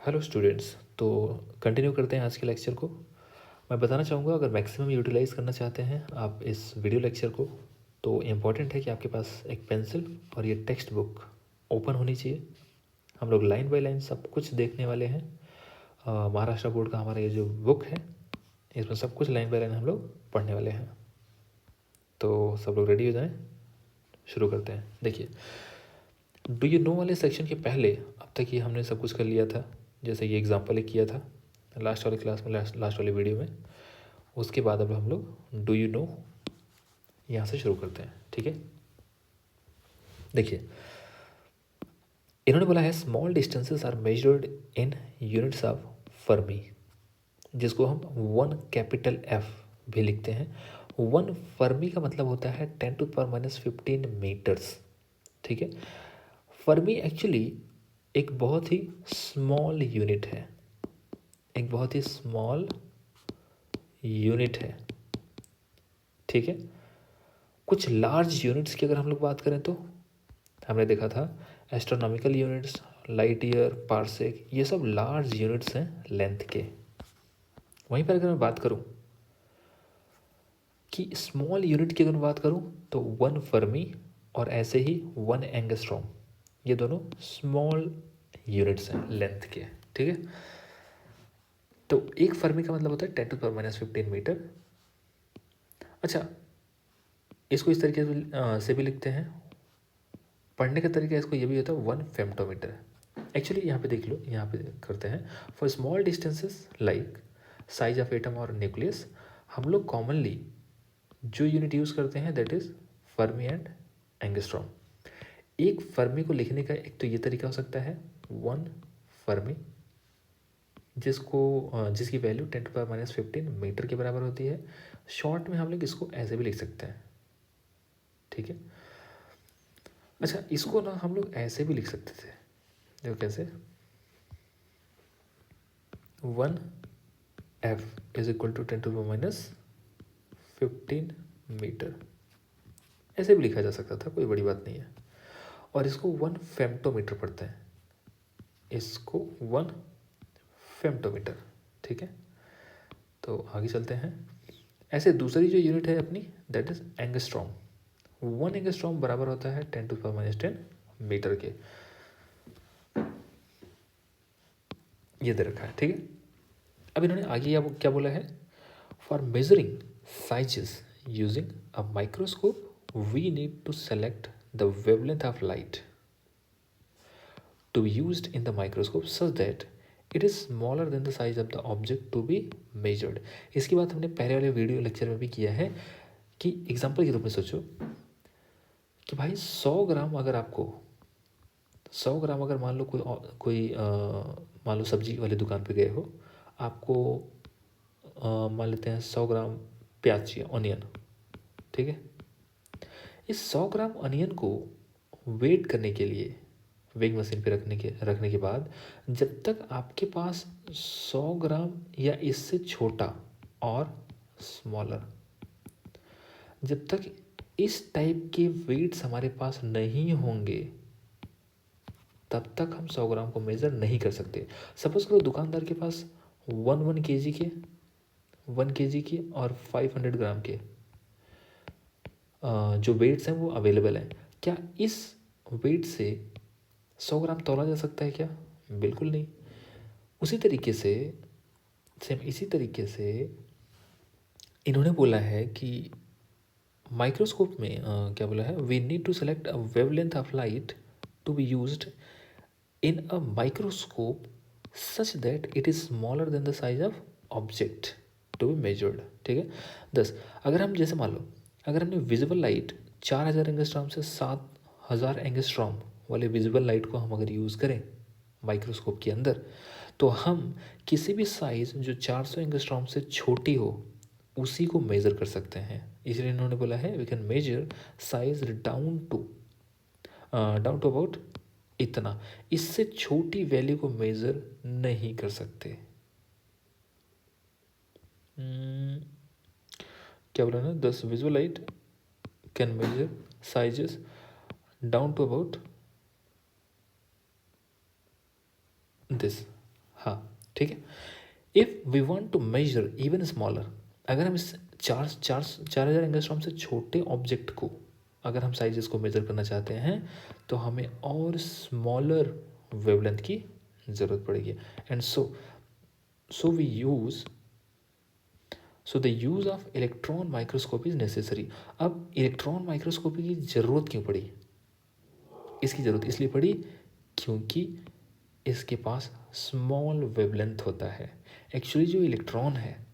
Hello students. तो continue करते हैं आज के लेक्चर को। मैं बताना चाहूँगा, अगर मैक्सिमम यूटिलाइज़ करना चाहते हैं आप इस वीडियो लेक्चर को, तो इम्पॉर्टेंट है कि आपके पास एक पेंसिल और ये टेक्स्ट बुक ओपन होनी चाहिए। हम लोग लाइन बाय लाइन सब कुछ देखने वाले हैं। महाराष्ट्र बोर्ड का हमारा ये जो बुक है, इसमें सब कुछ लाइन बाय लाइन हम लोग पढ़ने वाले हैं। तो सब लोग रेडी हो जाएं, शुरू करते हैं। देखिए, डू यू नो वाले सेक्शन के पहले अब तक ये हमने सब कुछ कर लिया था। जैसे ये एग्जांपल एक किया था लास्ट वाली क्लास में, लास्ट वाली वीडियो में। उसके बाद अब हम लोग डू यू नो यहाँ से शुरू करते हैं, ठीक है। देखिए, इन्होंने बोला है small distances are measured in units of fermi, जिसको हम 1 कैपिटल F भी लिखते हैं। 1 फर्मी का मतलब होता है 10⁻⁻15 मीटर्स, ठीक है। फर्मी एक्चुअली एक बहुत ही स्मॉल यूनिट है, एक बहुत ही स्मॉल यूनिट है, ठीक है। कुछ लार्ज यूनिट्स की अगर हम लोग बात करें तो हमने देखा था astronomical units, light year, parsec, ये सब लार्ज यूनिट्स हैं लेंथ के। वहीं पर अगर मैं बात करूं कि स्मॉल यूनिट की अगर मैं बात करूं तो 1 फर्मी और ऐसे ही 1 एंगस्ट्रॉम, ये दोनों स्मॉल यूनिट्स हैं लेंथ के, ठीक है। तो 1 फर्मी का मतलब होता है 10⁻⁻15 मीटर। अच्छा, इसको इस तरीके से भी लिखते हैं। पढ़ने का तरीका इसको ये भी होता है 1 फेम्टोमीटर। एक्चुअली यहाँ पे देख लो, यहाँ पे करते हैं for small distances like size of atom और न्यूक्लियस, हम लोग कॉमनली जो यूनिट यूज़ करते हैं that is Fermi and angstrom. 1 Fermi को लिखने का एक तो ये तरीका हो सकता है 1 फर्मी, जिसकी वैल्यू 10⁻⁻15 मीटर के बराबर होती है। शॉर्ट में हम लोग इसको ऐसे भी लिख सकते हैं, ठीक है। अच्छा, इसको ना हम लोग ऐसे भी लिख सकते थे, देखो कैसे, 1F is equal to 10⁻⁻15 metre, ऐसे भी लिखा जा सकता था, कोई बड़ी बात नहीं है। और इसको 1 फेम्टोमीटर पढ़ते हैं, इसको 1 फेम्टोमीटर, ठीक है। तो आगे चलते हैं। ऐसे दूसरी जो यूनिट है अपनी दैट इज एंगस्ट्रॉम। 1 एंगस्ट्रॉम बराबर होता है 10⁻⁻10 मीटर के, ये दे रखा है, ठीक है। अब इन्होंने आगे क्या बोला है, for measuring sizes using a microscope we need to select the wavelength of light to be used in the microscope such that it is smaller than the size of the object to be measured। इसकी बात हमने पहले वाले video lecture में भी किया है कि एग्जांपल के रूप में सोचो कि भाई 100 ग्राम अगर आपको 100 ग्राम अगर मान लो मान लो सब्जी वाली दुकान पे गए हो, आपको मान लेते हैं 100 ग्राम प्याज चाहिए, ऑनियन, ठीक है। इस 100 ग्राम ऑनियन को वेट करने के लिए वेइंग मशीन पे रखने के बाद जब तक आपके पास 100 ग्राम या इससे छोटा और स्मॉलर, जब तक इस टाइप के वेट्स हमारे पास नहीं होंगे तब तक हम 100 ग्राम को मेज़र नहीं कर सकते। सपोज करो दुकानदार के पास 1 केजी के और 500 ग्राम के जो वेट्स हैं वो अवेलेबल हैं। क्या इस वेट से 100 ग्राम तोला जा सकता है क्या? बिल्कुल नहीं। उसी तरीके से इसी तरीके से इन्होंने बोला है कि माइक्रोस्कोप में क्या बोला है, we need to select a wavelength of light to be used in a microscope such that it is smaller than the size of object to be measured, ठीक है। 10 अगर हम जैसे मान लो अगर हमने विजिबल लाइट 4000 एंगस्ट्रॉम से 7000 एंगस्ट्रॉम वाले विजिबल लाइट को हम अगर यूज़ करें माइक्रोस्कोप के अंदर, तो हम किसी भी साइज़ जो 400 एंगस्ट्रॉम से छोटी हो उसी को मेज़र कर सकते हैं। इसलिए इन्होंने बोला है we can measure size down to about इतना, इससे छोटी वैल्यू को मेज़र नहीं कर सकते। क्या बोला ना, 10 visual light can measure sizes down to about this. हाँ ठीक है। If we want to measure even smaller, अगर हम इस 4000 एंगस्ट्रॉम से छोटे ऑब्जेक्ट को अगर हम साइजेस को मेजर करना चाहते हैं तो हमें और स्मॉलर वेवलेंथ की ज़रूरत पड़ेगी। And so we use so the use of electron microscopy is necessary. अब इलेक्ट्रॉन माइक्रोस्कोपी की ज़रूरत क्यों पड़ी? इसकी ज़रूरत इसलिए पड़ी क्योंकि इसके पास स्मॉल वेवलेंथ होता है। एक्चुअली जो इलेक्ट्रॉन है,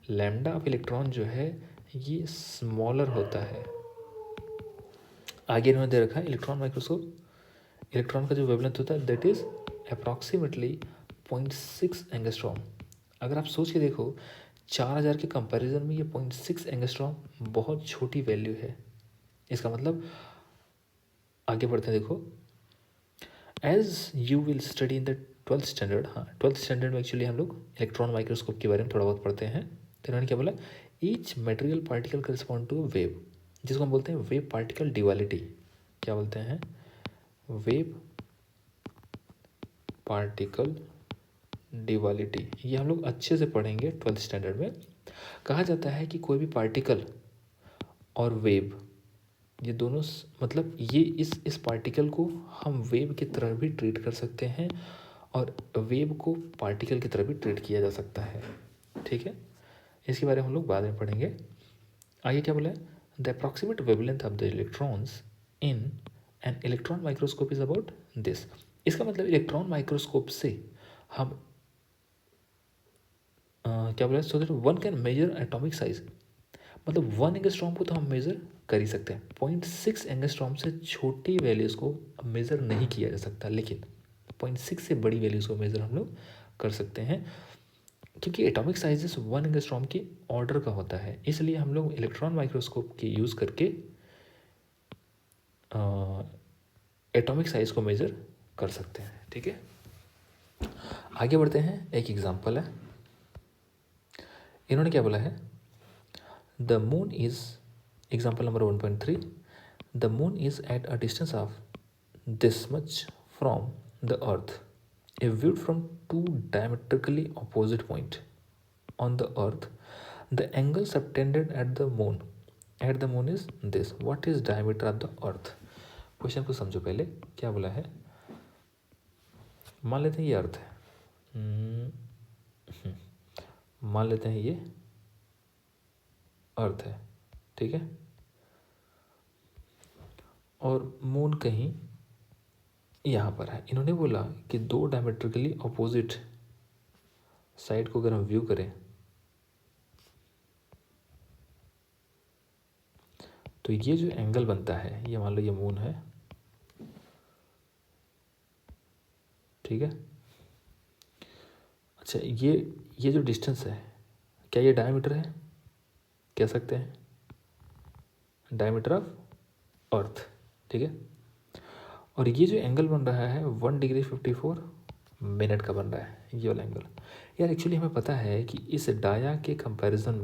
लैम्डा ऑफ इलेक्ट्रॉन जो है ये स्मॉलर होता है। आगे इन्होंने दे रखा है इलेक्ट्रॉन माइक्रोस्कोप, इलेक्ट्रॉन का जो वेवलेंथ होता है दैट इज़ अप्रॉक्सीमेटली 0.6 एंगस्ट्रॉम। अगर आप सोच के देखो 4000 के कंपैरिजन में ये 0.6 एंगस्ट्रॉम बहुत छोटी वैल्यू है। इसका मतलब आगे बढ़ते हैं, देखो as you will study in the 12th standard. हाँ 12th स्टैंडर्ड में एक्चुअली हम लोग इलेक्ट्रॉन माइक्रोस्कोप के बारे में थोड़ा बहुत पढ़ते हैं। तो इन्होंने क्या बोला, each material particle correspond to wave, जिसको हम बोलते हैं वेव पार्टिकल डिवालिटी। क्या बोलते हैं? Wave particle duality. ये हम लोग अच्छे से पढ़ेंगे 12th स्टैंडर्ड में। कहा जाता है कि कोई भी पार्टिकल और वेव ये दोनों मतलब ये इस पार्टिकल को हम वेव की तरह भी ट्रीट कर सकते हैं और वेव को पार्टिकल की तरह भी ट्रीट किया जा सकता है। ठीक है, इसके बारे में हम लोग बाद में पढ़ेंगे। आगे क्या बोला है, the approximate wavelength of the electrons in an electron microscope is about this. इसका मतलब इलेक्ट्रॉन माइक्रोस्कोप से हम क्या बोला, so that one can measure atomic size. मतलब 1 एंगस्ट्रॉम को तो हम मेज़र कर ही सकते हैं, 0.6 एंगस्ट्रॉम से छोटी वैल्यूज़ को मेज़र नहीं किया जा सकता, लेकिन 0.6 से बड़ी वैल्यूज़ को मेज़र हम लोग कर सकते हैं क्योंकि एटॉमिक साइजेस 1 एंगस्ट्रॉम के ऑर्डर का होता है। इसलिए हम लोग इलेक्ट्रॉन माइक्रोस्कोप के यूज़ करके एटॉमिक साइज को मेज़र कर सकते हैं। ठीक है, आगे बढ़ते हैं। एक एग्जाम्पल है, इन्होंने क्या बोला है, the moon is, example number 1.3, the moon is at a distance of this much from the earth. If viewed from two diametrically opposite points on the earth, the angle subtended at the moon is this. What is diameter of the earth? Question को समझो पहले। क्या बोला है, मान लेते हैं ये अर्थ है, मान लेते हैं ये अर्थ है, ठीक है, और मून कहीं यहाँ पर है। इन्होंने बोला कि दो डायमेट्रिकली अपोजिट साइड को अगर हम व्यू करें तो ये जो एंगल बनता है, ये मान लो ये मून है, ठीक है। अच्छा, ये जो डिस्टेंस है, क्या ये डायमीटर है? कह सकते हैं डायमीटर ऑफ अर्थ, ठीक है। और ये जो एंगल बन रहा है 1 डिग्री 54 मिनट का बन रहा है, ये वाला एंगल। यार एक्चुअली हमें पता है कि इस डाया के कंपैरिजन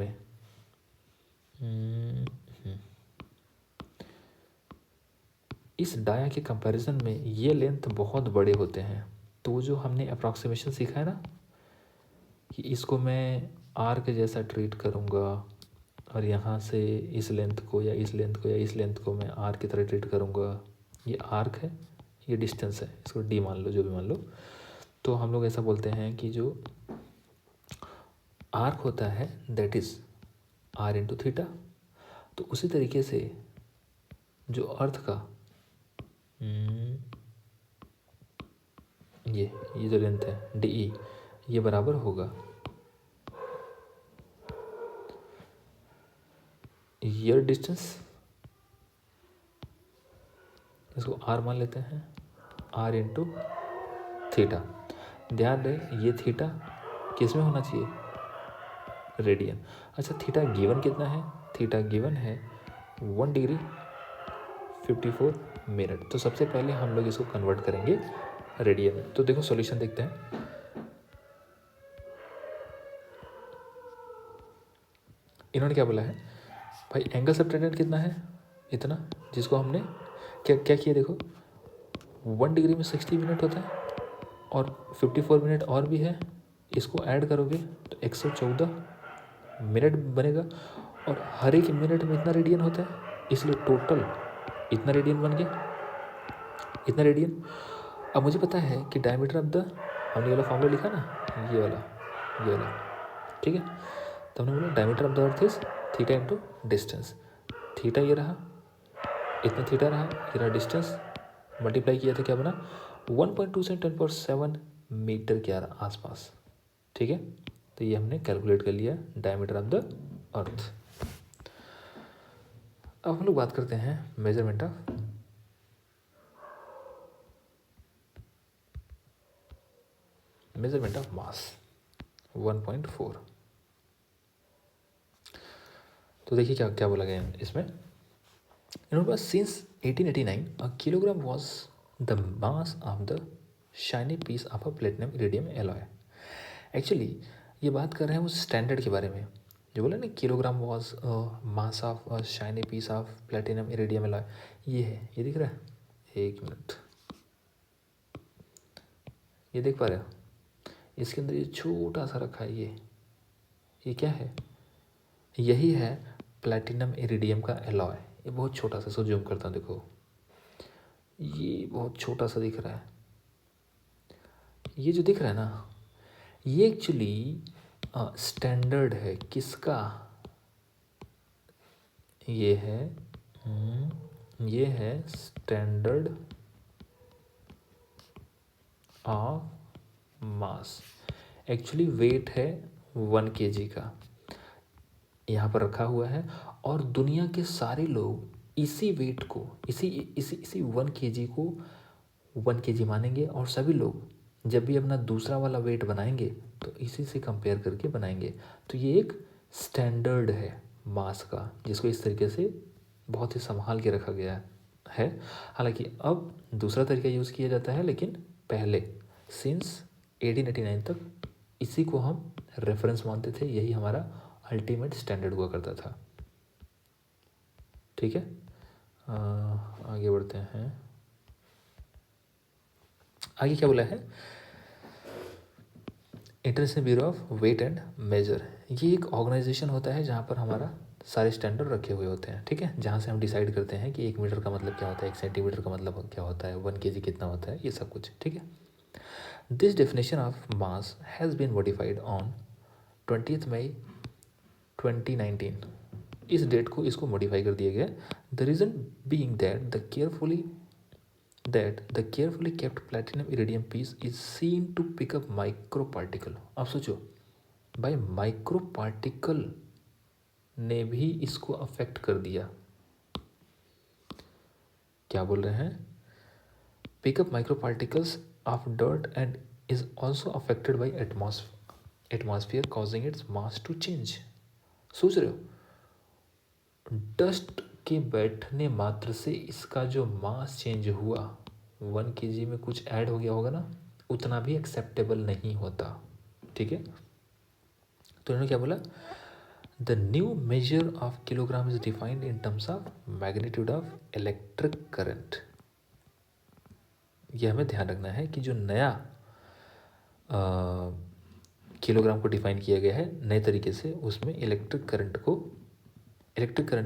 में ये लेंथ बहुत बड़े होते हैं। तो वो जो हमने अप्रॉक्सीमेशन सीखा है ना कि इसको मैं आर्क जैसा ट्रीट करूँगा और यहाँ से इस लेंथ को या इस लेंथ को या इस लेंथ को मैं आर्क की तरह ट्रीट करूँगा, ये आर्क है, ये डिस्टेंस है, इसको डी मान लो, जो भी मान लो। तो हम लोग ऐसा बोलते हैं कि जो आर्क होता है that is R into theta. तो उसी तरीके से जो अर्थ का ये जो लेंथ है डी ई, ये बराबर होगा ईयर डिस्टेंस, इसको आर मान लेते हैं, आर इंटू थीटा। ध्यान दें ये थीटा किस में होना चाहिए, रेडियन। अच्छा, थीटा गिवन कितना है, थीटा गिवन है 1 डिग्री 54 मिनट। तो सबसे पहले हम लोग इसको कन्वर्ट करेंगे रेडियन में। तो देखो सॉल्यूशन देखते हैं। इन्होंने क्या बोला है भाई, एंगल सबटेंडेड कितना है, इतना, जिसको हमने क्या किया, देखो 1 डिग्री में 60 मिनट होता है, और 54 मिनट और भी है, इसको ऐड करोगे तो 114 मिनट बनेगा, और हर एक मिनट में इतना रेडियन होता है, इसलिए टोटल इतना रेडियन बन गया, इतना रेडियन। अब मुझे पता है कि डायमीटर ऑफ द, हमने ये वाला फॉर्मूला लिखा ना, ये वाला, ठीक है। तो हमने बोला diameter of the earth is theta into distance, theta ये रहा, इतना थीटा रहा, ये रहा डिस्टेंस, मल्टीप्लाई किया तो क्या बना 1.2 से 10⁻7 मीटर के आसपास, ठीक है। तो ये हमने कैलकुलेट कर लिया डायमीटर ऑफ द अर्थ। अब हम लोग बात करते हैं मेजरमेंट ऑफ मास 1.4। तो देखिए क्या क्या बोला गया इसमें, इन्होंने पास since 1889 a kilogram was the mass of the shiny piece of a platinum iridium alloy. Actually ये बात कर रहे हैं उस स्टैंडर्ड के बारे में जो बोला ना, kilogram was mass of shiny piece of platinum iridium alloy. ये है, ये दिख रहा है, एक मिनट, ये देख पा रहे हो, इसके अंदर ये छोटा सा रखा है, ये क्या है, यही है प्लैटिनम इरिडियम का एलॉय। ये बहुत छोटा सा, इसको जूम करता हूँ, देखो ये बहुत छोटा सा दिख रहा है, ये जो दिख रहा है ना, ये एक्चुअली स्टैंडर्ड है किसका, ये है standard of mass. Actually weight है 1 kg का, यहाँ पर रखा हुआ है, और दुनिया के सारे लोग इसी वेट को, इसी 1 kg को 1 kg मानेंगे, और सभी लोग जब भी अपना दूसरा वाला वेट बनाएंगे तो इसी से कंपेयर करके बनाएंगे। तो ये एक स्टैंडर्ड है मास का, जिसको इस तरीके से बहुत ही संभाल के रखा गया है। हालांकि अब दूसरा तरीका यूज़ किया जाता है, लेकिन पहले सिंस 1889 तक इसी को हम रेफरेंस मानते थे, यही हमारा अल्टीमेट स्टैंडर्ड हुआ करता था, ठीक है। आगे बढ़ते हैं, आगे क्या बोला है, international bureau of weight and measure. ये एक ऑर्गेनाइजेशन होता है जहाँ पर हमारा सारे स्टैंडर्ड रखे हुए होते हैं, ठीक है, जहाँ से हम डिसाइड करते हैं कि 1 मीटर का मतलब क्या होता है, 1 सेंटीमीटर का मतलब क्या होता है, 1 kg कितना होता है, ये सब कुछ, ठीक है। This definition of mass has been modified on 20 May 2019। इस डेट को इसको मॉडिफाई कर दिया गया, the reason being that the carefully kept platinum iridium piece is seen to pick up micro particle। अब सोचो भाई, माइक्रो पार्टिकल ने भी इसको अफेक्ट कर दिया। क्या बोल रहे हैं, pick up micro particles of dirt and is also affected by atmosphere causing its mass to change. सोच रहे हो, डस्ट के बैठने मात्र से इसका जो मास चेंज हुआ, 1 kg में कुछ ऐड हो गया होगा ना, उतना भी एक्सेप्टेबल नहीं होता, ठीक है। तो इन्होंने क्या बोला, the new measure of kilogram is defined in terms of magnitude of electric current. यह हमें ध्यान रखना है कि जो नया किलोग्राम को डिफाइन किया गया है नए तरीके से, उसमें इलेक्ट्रिक करंट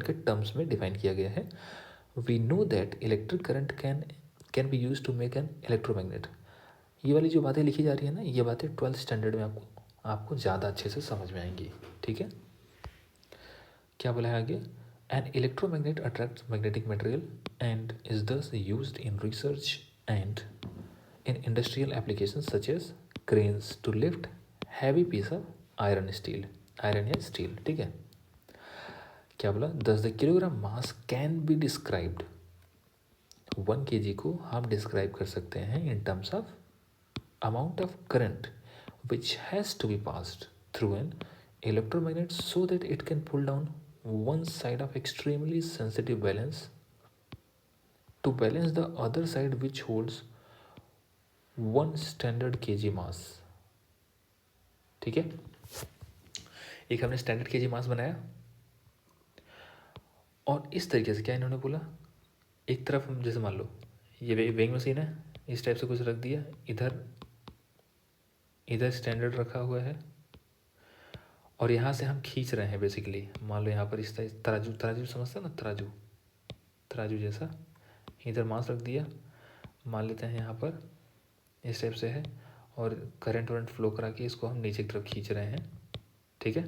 के टर्म्स में डिफाइन किया गया है। We know that electric current can be use to make an electromagnet. ये वाली जो बातें लिखी जा रही है ना, ये बातें 12th स्टैंडर्ड में आपको ज़्यादा अच्छे से समझ में आएंगी, ठीक है। क्या बोला है आगे, an electromagnet attracts magnetic material and is thus used in research and in industrial application such as cranes to lift heavy piece of iron या स्टील, ठीक है। क्या बोला, 10 kilogram mass can be described, 1 kg को हम describe कर सकते हैं in terms of amount of current which has to be passed through an electromagnet so that it can pull down one side of extremely sensitive balance to balance the other side which holds 1 standard kg mass, ठीक है। एक हमने standard kg मास बनाया, और इस तरीके से क्या इन्होंने बोला, एक तरफ हम जैसे मान लो ये वेइंग मशीन है, इस टाइप से कुछ रख दिया, इधर इधर स्टैंडर्ड रखा हुआ है और यहाँ से हम खींच रहे हैं बेसिकली। मान लो यहाँ पर इस तराजू तराजू समझते हैं ना, तराजू तराजू जैसा इधर मास रख दिया, मान लेते हैं यहाँ पर इस टाइप से है, और करंट वरंट फ्लो करा के इसको हम नीचे की तरफ खींच रहे हैं। ठीक है,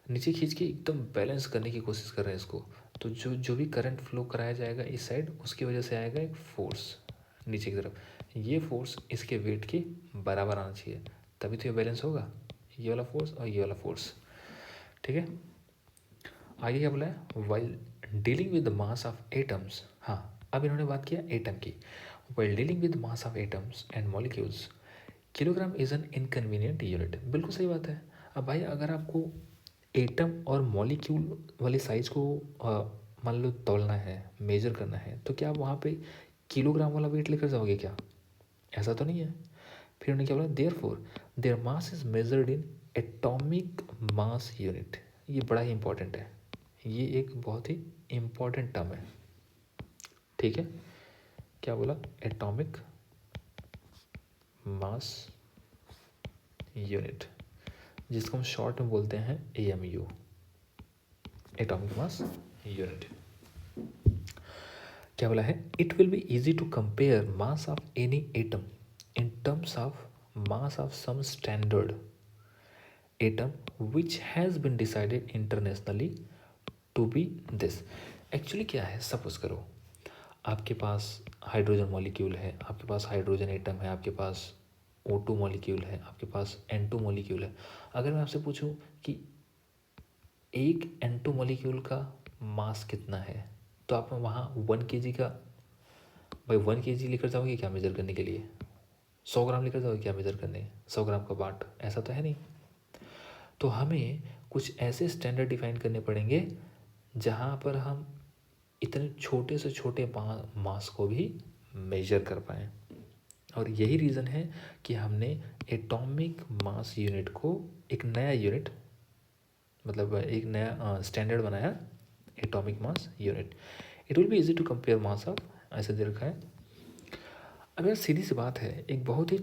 नीचे खींच के एकदम बैलेंस करने की कोशिश कर रहे हैं इसको। तो जो जो भी करंट फ्लो कराया जाएगा इस साइड, उसकी वजह से आएगा एक फोर्स नीचे की तरफ। ये फोर्स इसके वेट के बराबर आना चाहिए, तभी तो ये बैलेंस होगा, ये वाला फोर्स और ये वाला फोर्स। ठीक है, आगे क्या बोला है, while dealing with the mass of atoms. हाँ, अब इन्होंने बात किया एटम की। While dealing with mass of atoms and molecules, kilogram is an inconvenient unit. बिल्कुल सही बात है। अब भाई अगर आपको एटम और मॉलिक्यूल वाले साइज को मान लो तौलना है, मेजर करना है, तो क्या आप वहाँ पे किलोग्राम वाला वेट लेकर जाओगे क्या? ऐसा तो नहीं है। फिर उन्होंने क्या बोला, therefore their mass is measured in atomic mass unit. ये बड़ा ही इंपॉर्टेंट है, ये एक बहुत ही इम्पॉर्टेंट टर्म है। ठीक है, क्या बोला, एटॉमिक मास यूनिट, जिसको हम शॉर्ट में बोलते हैं AMU, एटॉमिक मास यूनिट। क्या बोला है, it will be easy to compare mass of any atom in terms of mass of some standard atom which has been decided internationally to be this. Actually क्या है, suppose करो आपके पास hydrogen molecule है, आपके पास hydrogen atom है, आपके पास O2 molecule है, आपके पास N2 मॉलिक्यूल है। अगर मैं आपसे पूछूं कि एक N2 मॉलिक्यूल का मास कितना है, तो आप वहाँ 1 kg का, भाई 1 kg लेकर जाओगे क्या मेज़र करने के लिए? 100 ग्राम लेकर जाओगे क्या मेज़र करने? 100 ग्राम का बाट, ऐसा तो है नहीं। तो हमें कुछ ऐसे स्टैंडर्ड डिफाइन करने पड़ेंगे जहाँ पर हम इतने छोटे से छोटे मास को भी मेजर कर पाएँ। और यही रीज़न है कि हमने एटॉमिक मास यूनिट को एक नया यूनिट, मतलब एक नया स्टैंडर्ड बनाया, atomic mass unit. It will be easy to compare mass of, ऐसे दे रखा है। अब यार सीधी सी बात है, एक बहुत ही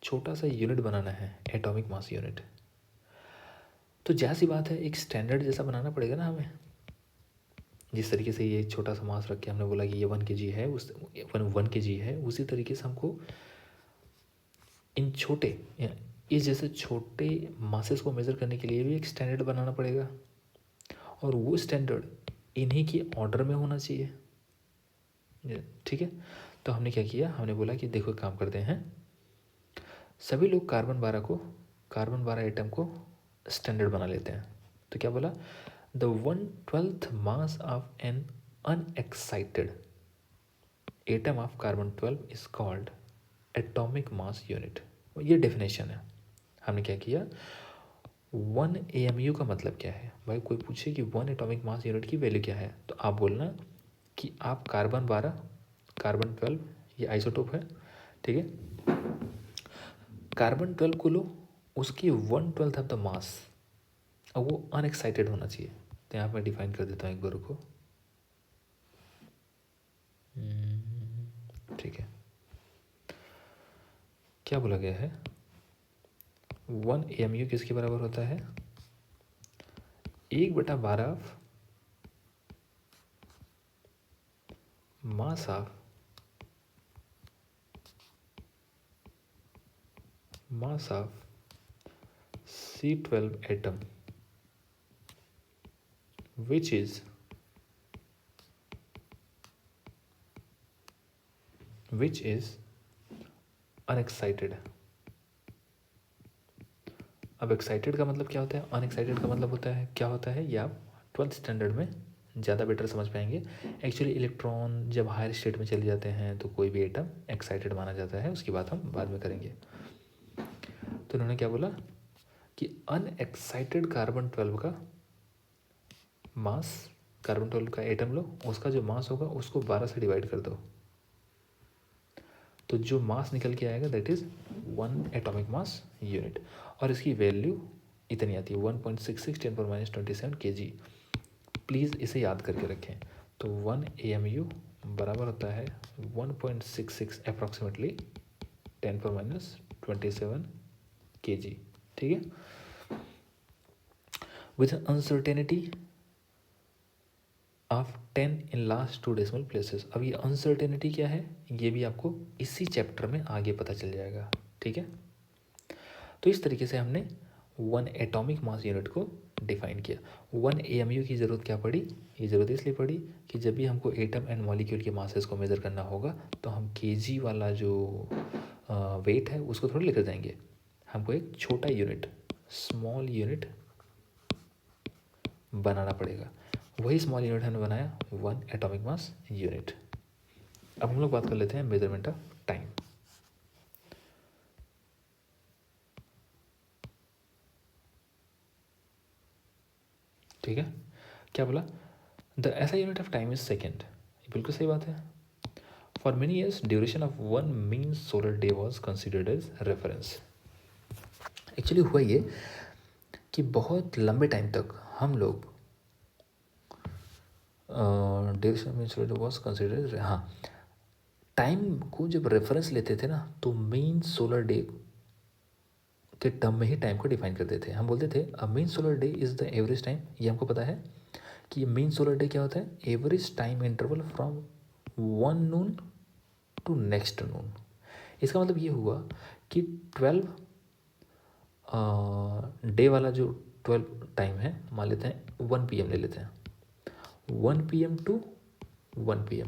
छोटा सा यूनिट बनाना है, एटॉमिक मास यूनिट। तो जैसी बात है, एक स्टैंडर्ड जैसा बनाना पड़ेगा ना हमें। जिस तरीके से ये छोटा सा मास रख के हमने बोला कि ये 1 kg है, उस 1 kg है, उसी तरीके से हमको इन छोटे, इस जैसे छोटे मासेस को मेज़र करने के लिए भी एक स्टैंडर्ड बनाना पड़ेगा, और वो स्टैंडर्ड इन्हीं की ऑर्डर में होना चाहिए। ठीक है, तो हमने क्या किया, हमने बोला कि देखो काम करते हैं, सभी लोग कार्बन 12 एटम को स्टैंडर्ड बना लेते हैं। तो क्या बोला, the 1/12 mass of an unexcited atom of carbon 12 is called atomic mass unit. ये डेफिनेशन है। हमने क्या किया, 1 AMU का मतलब क्या है। भाई कोई पूछे कि 1 एटॉमिक मास यूनिट की वैल्यू क्या है, तो आप बोलना कि आप कार्बन 12 कार्बन 12, ये आइसोटोप है, ठीक है, कार्बन 12 को लो, उसकी 1/12 ऑफ द मास, और वो अनएक्साइटेड होना चाहिए। तो यहाँ पर डिफाइन कर देता हूँ एक बार को, ठीक है, क्या बोला गया है, 1 AMU किसके बराबर होता है, 1/12 of mass of C12 atom, which is unexcited. अब एक्साइटेड का मतलब क्या होता है, अनएक्साइटेड का मतलब होता है क्या होता है, ये आप 12th स्टैंडर्ड में ज़्यादा बेटर समझ पाएंगे। एक्चुअली इलेक्ट्रॉन जब हायर स्टेट में चले जाते हैं तो कोई भी एटम एक्साइटेड माना जाता है, उसकी बात हम बाद में करेंगे। तो उन्होंने क्या बोला कि अनएक्साइटेड कार्बन 12 का मास, कार्बन 12 का एटम लो, उसका जो मास होगा उसको 12 से डिवाइड कर दो, तो जो मास निकल के आएगा that is 1 atomic mass unit, और इसकी वैल्यू इतनी आती है 1.66 10⁻27 kg। प्लीज़ इसे याद करके रखें। तो 1 AMU बराबर होता है 1.66 अप्रॉक्सीमेटली 10⁻27 kg, ठीक है। With uncertainty of 10 in last 2 decimal places. अब ये अनसर्टेनिटी क्या है, ये भी आपको इसी चैप्टर में आगे पता चल जाएगा, ठीक है। तो इस तरीके से हमने 1 एटॉमिक मास यूनिट को डिफाइन किया। 1 AMU की ज़रूरत क्या पड़ी, ये ज़रूरत इसलिए पड़ी कि जब भी हमको एटम एंड मॉलिक्यूल के मासेस को मेज़र करना होगा तो हम kg वाला जो वेट है उसको थोड़ा लेकर जाएंगे, हमको एक छोटा यूनिट, स्मॉल यूनिट बनाना पड़ेगा। वही स्मॉल यूनिट हमने बनाया 1 एटॉमिक मास यूनिट। अब हम लोग बात कर लेते हैं मेजरमेंट ऑफ टाइम। ठीक है, क्या बोला, the SI unit of time is second, बिल्कुल सही बात है। For many years duration of 1 mean solar day was considered as reference. Actually हुआ ये कि बहुत लंबे टाइम तक हम लोग duration mean solar day was considered, हाँ, टाइम को जब रेफरेंस लेते थे ना तो मेन सोलर डे के टर्म में ही टाइम को डिफाइन करते थे। हम बोलते थे अ main solar day is the average time. ये हमको पता है कि ये मेन सोलर डे क्या होता है, average time interval from 1 noon to next noon. इसका मतलब ये हुआ कि 12 डे वाला जो 12 टाइम है, मान लेते हैं 1 PM ले लेते हैं, 1 PM टू 1 PM,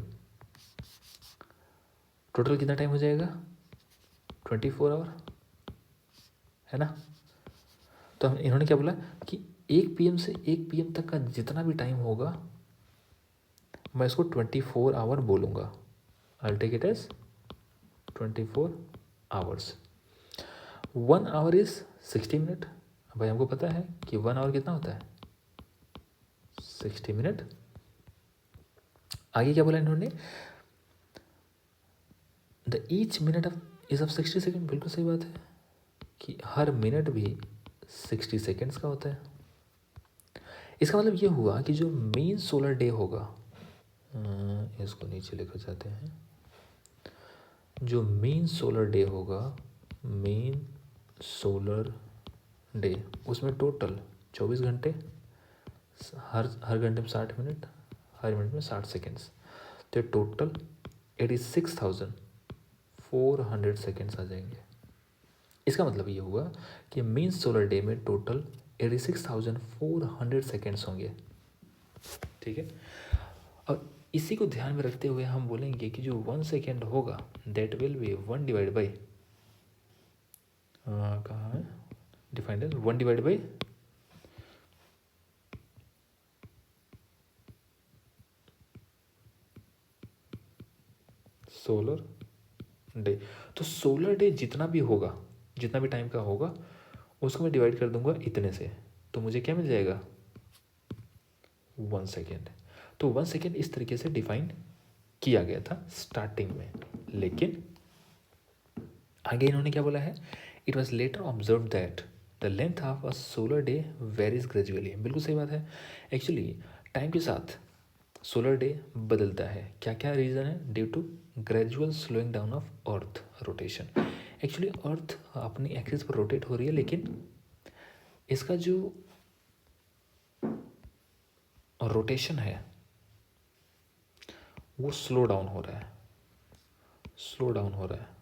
टोटल कितना टाइम हो जाएगा, 24 आवर, है ना। तो हम इन्होंने क्या बोला कि 1 PM से 1 PM तक का जितना भी टाइम होगा मैं इसको 24 आवर बोलूँगा। I take it as 24 hours. 1 hour is 60 minute. भाई हमको पता है कि 1 आवर कितना होता है, 60 मिनट। आगे क्या बोला इन्होंने, the each minute of is of 60 second. बिल्कुल सही बात है कि हर मिनट भी 60 सेकेंड्स का होता है। इसका मतलब ये हुआ कि जो मेन सोलर डे होगा, इसको नीचे लेकर जाते हैं, जो मेन सोलर डे होगा, मेन सोलर डे, उसमें टोटल 24 घंटे, हर घंटे में 60 मिनट, हर मिनट में 60 सेकेंड्स, तो टोटल 86,400 सेकेंड्स आ जाएंगे। इसका मतलब ये हुआ कि मेन सोलर डे में टोटल 86,400 सेकेंड्स होंगे, ठीक है। और इसी को ध्यान में रखते हुए हम बोलेंगे कि जो 1 सेकेंड होगा that will be 1 divide by, कहाँ है defined as 1 divide by solar day. तो सोलर डे जितना भी होगा, जितना भी टाइम का होगा, उसको मैं डिवाइड कर दूंगा इतने से, तो मुझे क्या मिल जाएगा, 1 सेकेंड। तो 1 सेकेंड इस तरीके से डिफाइन किया गया था स्टार्टिंग में, लेकिन आगे इन्होंने क्या बोला है, it was later observe that the length of a solar day varies gradually. बिल्कुल सही बात है। एक्चुअली टाइम के साथ सोलर डे बदलता है। क्या क्या रीज़न है, due to gradual slowing down of earth rotation. Actually earth अपनी एक्सिस पर रोटेट हो रही है, लेकिन इसका जो रोटेशन है वो स्लो डाउन हो रहा है, स्लो डाउन हो रहा है।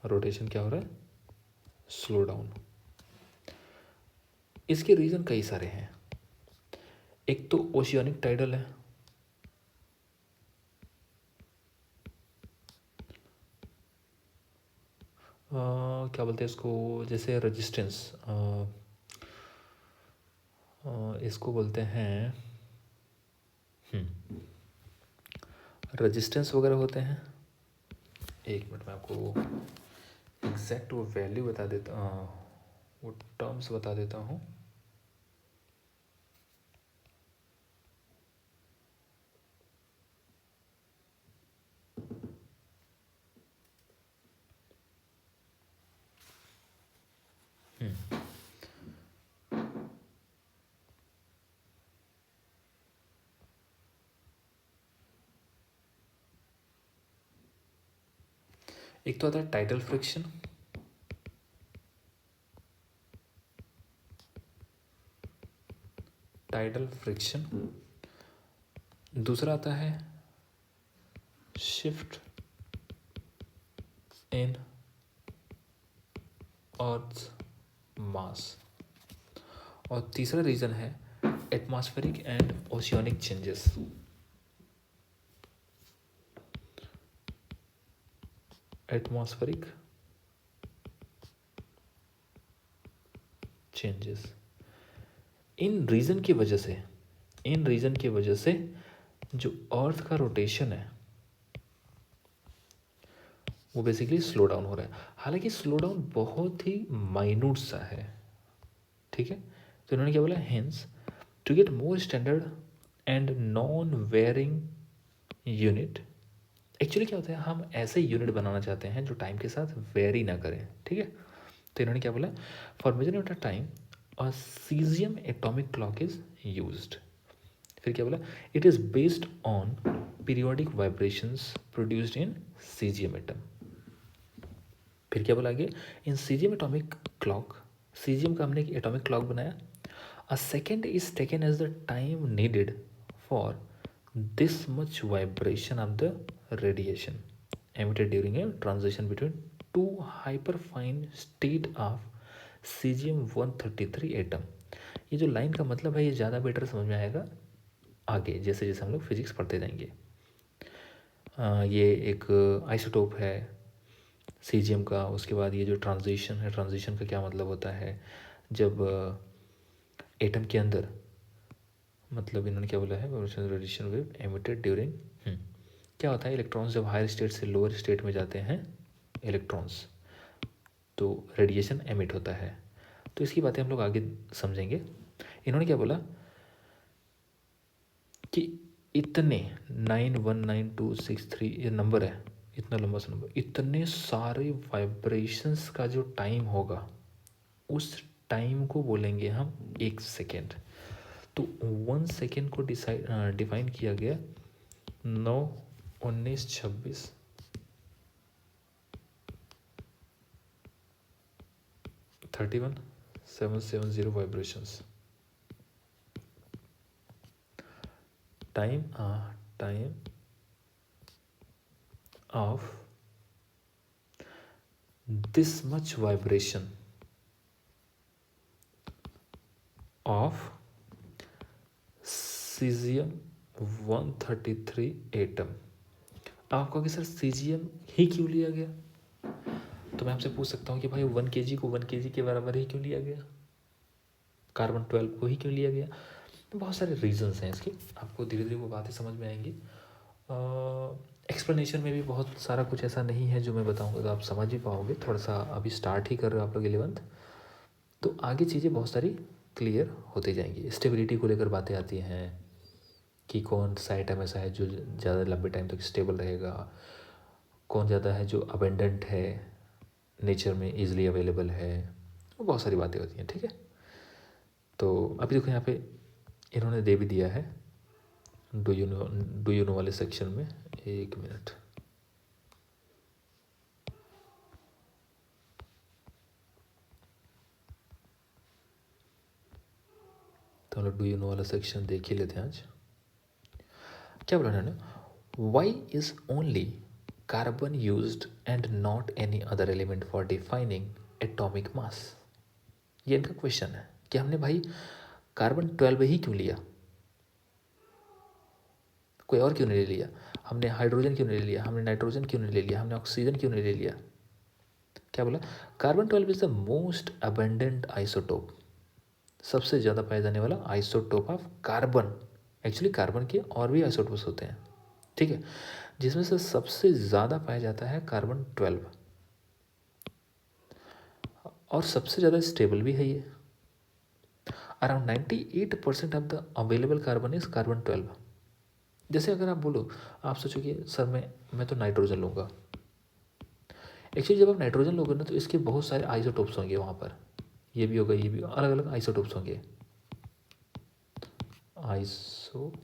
रोटेशन क्या हो रहा है, स्लो डाउन। इसके रीज़न कई सारे हैं। एक तो ओशियनिक टाइडल है, क्या बोलते हैं इसको, जैसे रेजिस्टेंस, इसको बोलते हैं रेजिस्टेंस वगैरह होते हैं। एक मिनट में आपको एग्जैक्ट वो वैल्यू बता देता, वो टर्म्स बता देता हूँ। एक तो आता है टाइडल फ्रिक्शन, टाइडल फ्रिक्शन। दूसरा आता है शिफ्ट इन अर्थ मास। और तीसरा रीजन है atmospheric and oceanic changes. Atmospheric changes इन रीजन की वजह से जो अर्थ का रोटेशन है वो बेसिकली स्लो डाउन हो रहा है। हालांकि स्लो डाउन बहुत ही माइन्यूट सा है, ठीक है। तो इन्होंने क्या बोला, hence to get more standard and non wearing unit. Actually क्या होता है, हम ऐसे यूनिट बनाना चाहते हैं जो टाइम के साथ वेरी ना करें, ठीक है। तो इन्होंने क्या बोला, for measurement of time a caesium atomic clock is used. फिर क्या बोला, it is based on periodic vibrations produced in caesium atom. फिर क्या बोला आगे, in caesium atomic clock, caesium का हमने एक एटॉमिक क्लॉक बनाया। A second is taken as the time needed for this much vibration of the radiation emitted during a transition between two hyperfine state of cesium 133 atom. ये जो line का मतलब है ये ज़्यादा बेटर समझ में आएगा आगे, जैसे जैसे हम लोग फिजिक्स पढ़ते जाएंगे। ये एक आइसोटोप है सीजियम का। उसके बाद ये जो ट्रांजिशन है, ट्रांजिशन का क्या मतलब होता है, जब एटम के अंदर, मतलब इन्होंने क्या बोला है, रेडिएशन वेव एमिटेड ड्यूरिंग, क्या होता है, इलेक्ट्रॉन्स जब हायर स्टेट से लोअर स्टेट में जाते हैं इलेक्ट्रॉन्स, तो रेडिएशन एमिट होता है। तो इसकी बातें हम लोग आगे समझेंगे। इन्होंने क्या बोला कि इतने 919263 ये नंबर है, इतना लंबा सा नंबर, इतने सारे वाइब्रेशंस का जो टाइम होगा उस टाइम को बोलेंगे हम 1 सेकेंड। तो 1 सेकेंड को डिफाइन किया गया 9 19 26 31770 vibrations. Time of this much vibration of cesium 133 atom. आप कहोगे सर सीजियम ही क्यों लिया गया, तो मैं आपसे पूछ सकता हूँ कि भाई 1 kg को 1 kg के बराबर ही क्यों लिया गया, कार्बन 12 को ही क्यों लिया गया। तो बहुत सारे रीजंस हैं इसके, आपको धीरे धीरे वो बातें समझ में आएंगी। एक्सप्लेनेशन में भी बहुत सारा कुछ ऐसा नहीं है जो मैं बताऊंगा तो आप समझ भी पाओगे। थोड़ा सा अभी स्टार्ट ही कर रहे हो आप लोग 11th, तो आगे चीज़ें बहुत सारी क्लियर होती जाएंगी। स्टेबिलिटी को लेकर बातें आती हैं कि कौन सा आइटम ऐसा है जो ज़्यादा लंबे टाइम तक स्टेबल रहेगा, कौन ज़्यादा है जो अबेंडेंट है, नेचर में ईजिली अवेलेबल है, वो बहुत सारी बातें होती हैं, ठीक है। तो अभी देखो यहाँ पे इन्होंने दे भी दिया है डू यू नो वाले सेक्शन में। 1 मिनट, तो हम लोग डू यू नो वाला सेक्शन देख ही लेते हैं आज। क्या बोला उन्होंने, why is only carbon used and not any other element for defining atomic mass. ये इनका क्वेश्चन है कि हमने भाई कार्बन 12 ही क्यों लिया, कोई और क्यों नहीं ले लिया, हमने हाइड्रोजन क्यों नहीं ले लिया, हमने नाइट्रोजन क्यों नहीं ले लिया, हमने ऑक्सीजन क्यों नहीं ले लिया। क्या बोला, carbon 12 is the most abundant isotope, सबसे ज़्यादा पाया जाने वाला isotope of carbon. Actually carbon के और भी आइसोटोप्स होते हैं, ठीक है, जिसमें से सबसे ज़्यादा पाया जाता है कार्बन 12, और सबसे ज़्यादा स्टेबल भी है ये। Around 98% of the available carbon is carbon 12। जैसे अगर आप बोलो, आप सोचो कि सर मैं तो नाइट्रोजन लूँगा। एक्चुअली जब आप नाइट्रोजन लोगे ना तो इसके बहुत सारे आइसोटोप्स होंगे वहाँ पर, ये भी होगा, ये भी, अलग अलग आइसोटोप्स होंगे, आइसोटोप्स।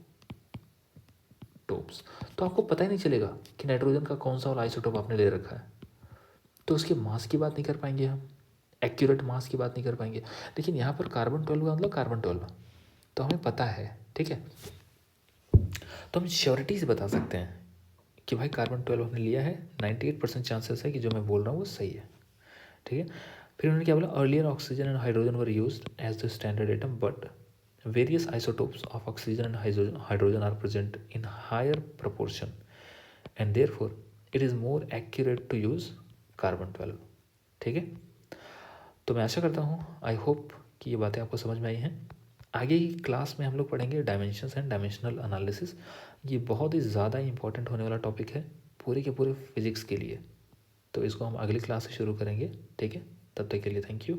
तो आपको पता ही नहीं चलेगा कि नाइट्रोजन का कौन सा वाला आइसोटोप आपने ले रखा है। तो उसके मास की बात नहीं कर पाएंगे हम, एक्यूरेट मास की बात नहीं कर पाएंगे। लेकिन यहाँ पर कार्बन 12 का मतलब कार्बन 12 तो हमें पता है, ठीक है। तो हम श्योरिटी से बता सकते हैं कि भाई कार्बन 12 हमने लिया है, 98% चांसेस है कि जो मैं बोल रहा हूँ वो सही है, ठीक है। फिर उन्होंने क्या बोला, earlier oxygen and hydrogen were used as the standard atom but various isotopes of oxygen and hydrogen are present in higher proportion and therefore it is more accurate to use carbon 12, ठीक है। तो मैं आशा करता हूँ, I hope कि ये बातें आपको समझ में आई हैं। आगे की क्लास में हम लोग पढ़ेंगे डायमेंशंस एंड डायमेंशनल एनालिसिस। ये बहुत ही ज़्यादा इंपॉर्टेंट होने वाला टॉपिक है पूरे के पूरे फिजिक्स के लिए। तो इसको हम अगली क्लास से शुरू करेंगे, ठीक है। तब तक के लिए थैंक यू।